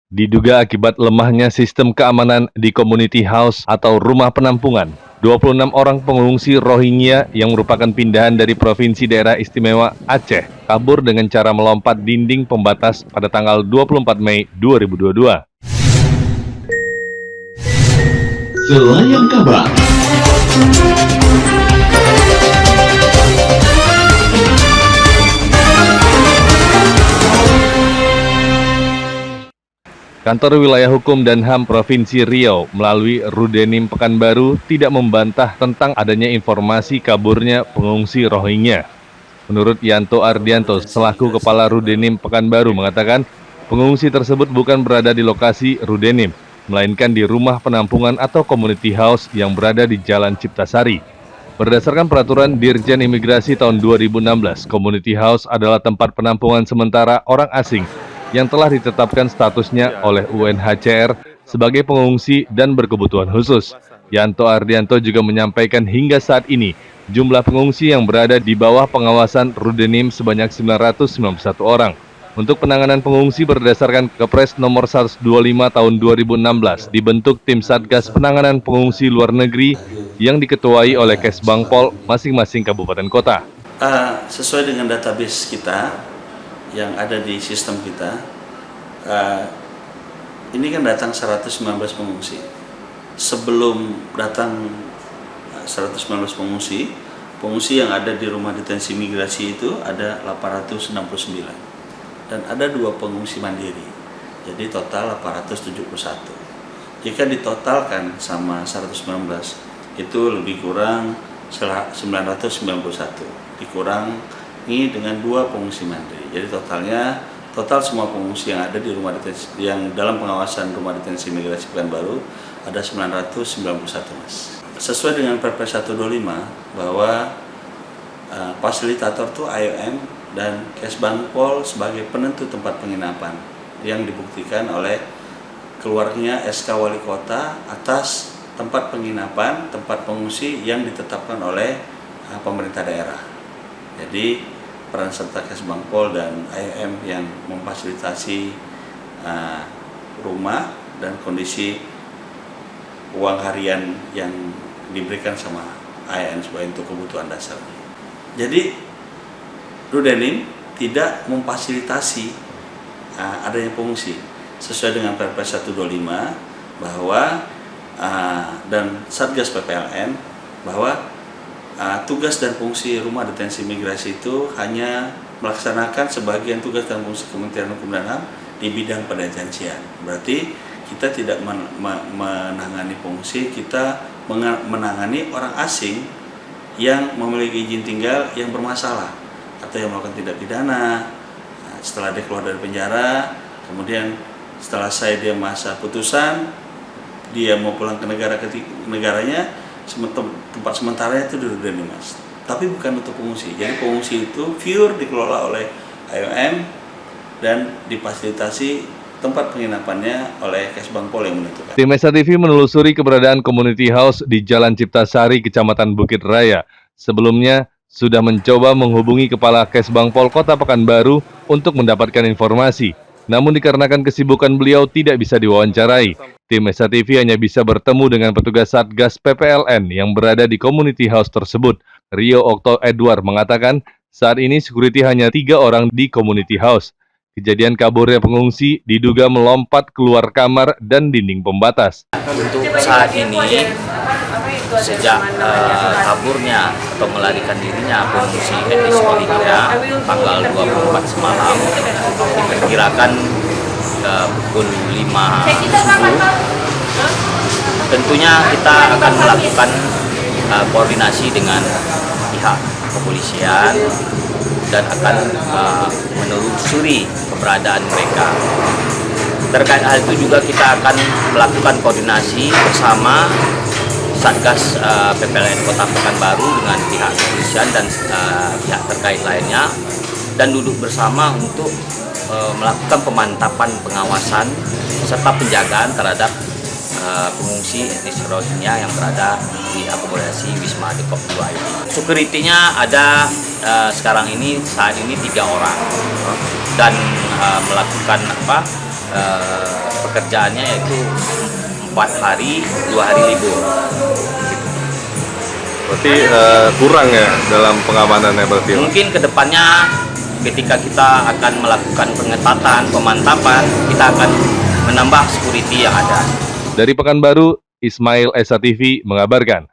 Diduga akibat lemahnya sistem keamanan di community house atau rumah penampungan, 26 orang pengungsi Rohingya yang merupakan pindahan dari Provinsi Daerah Istimewa Aceh kabur dengan cara melompat dinding pembatas pada tanggal 24 Mei 2022. Selayang Kabar. Kantor Wilayah Hukum dan HAM Provinsi Riau melalui Rudenim Pekanbaru tidak membantah tentang adanya informasi kaburnya pengungsi Rohingya. Menurut Yanto Ardianto, selaku Kepala Rudenim Pekanbaru mengatakan, pengungsi tersebut bukan berada di lokasi Rudenim, melainkan di rumah penampungan atau community house yang berada di Jalan Ciptasari. Berdasarkan peraturan Dirjen Imigrasi tahun 2016, community house adalah tempat penampungan sementara orang asing yang telah ditetapkan statusnya oleh UNHCR sebagai pengungsi dan berkebutuhan khusus. Yanto Ardianto juga menyampaikan hingga saat ini, jumlah pengungsi yang berada di bawah pengawasan Rudenim sebanyak 991 orang. Untuk penanganan pengungsi berdasarkan Kepres nomor 125 tahun 2016, dibentuk tim Satgas Penanganan Pengungsi Luar Negeri yang diketuai oleh Kesbangpol masing-masing kabupaten kota. Sesuai dengan database kita yang ada di sistem kita, ini kan datang 119 pengungsi. Sebelum datang 119 pengungsi yang ada di rumah detensi migrasi itu ada 869 dan ada 2 pengungsi mandiri, jadi total 871. Jika ditotalkan sama 119 itu lebih kurang 991 dikurangi dengan 2 pengungsi mandiri, jadi total semua pengungsi yang ada di rumah detensi yang dalam pengawasan rumah detensi migrasi Pekanbaru ada 991, Mas. Sesuai dengan Perpres 125 bahwa fasilitator itu IOM dan Kesbangpol sebagai penentu tempat penginapan yang dibuktikan oleh keluarnya SK Wali Kota atas tempat penginapan, tempat pengungsi yang ditetapkan oleh pemerintah daerah. Jadi peran serta Kesbangpol dan IOM yang memfasilitasi rumah dan kondisi uang harian yang diberikan sama IOM sebagai untuk kebutuhan dasar. Jadi Rudenim tidak memfasilitasi adanya pengungsi sesuai dengan Perpres 125 bahwa dan Satgas PPLN bahwa tugas dan fungsi rumah detensi migrasi itu hanya melaksanakan sebagian tugas dan fungsi Kementerian Hukum dan HAM di bidang perjanjian. Berarti kita tidak menangani pengungsi, kita menangani orang asing yang memiliki izin tinggal yang bermasalah atau yang melakukan tindak pidana. Setelah dia keluar dari penjara, kemudian setelah dia masa putusan, dia mau pulang ke negaranya, tempat sementara itu di Rudenim, Mas. Tapi bukan untuk pengungsi. Jadi pengungsi itu pure dikelola oleh IOM dan difasilitasi tempat penginapannya oleh Kesbangpol yang menentukan. Tim Esa TV menelusuri keberadaan community house di Jalan Ciptasari, Kecamatan Bukit Raya. Sebelumnya sudah mencoba menghubungi Kepala Kesbangpol Kota Pekanbaru untuk mendapatkan informasi. Namun dikarenakan kesibukan beliau tidak bisa diwawancarai. Tim Esa TV hanya bisa bertemu dengan petugas Satgas PPLN yang berada di community house tersebut. Rio Okto Edward mengatakan saat ini security hanya 3 orang di community house. Kejadian kaburnya pengungsi diduga melompat keluar kamar dan dinding pembatas. Untuk saat ini, sejak kaburnya atau melarikan dirinya pengungsi etnis Rohingya tanggal 24 semalam, diperkirakan pukul 5 subuh, tentunya kita akan melakukan koordinasi dengan pihak kepolisian dan akan menelusuri keberadaan mereka. Terkait hal itu juga kita akan melakukan koordinasi bersama Satgas PPLN Kota Pekanbaru dengan pihak kepolisian dan pihak terkait lainnya, dan duduk bersama untuk melakukan pemantapan pengawasan serta penjagaan terhadap pengungsi etnis Rohingya yang berada di akomodasi Wisma Depok 2 ini. Security-nya ada saat ini 3 orang dan melakukan pekerjaannya yaitu 4 hari 2 hari libur. Berarti kurang ya dalam pengamanannya berarti. Mungkin kedepannya ketika kita akan melakukan pengetatan, pemantapan, kita akan menambah security yang ada. Dari Pekanbaru, Ismail Esa TV mengabarkan.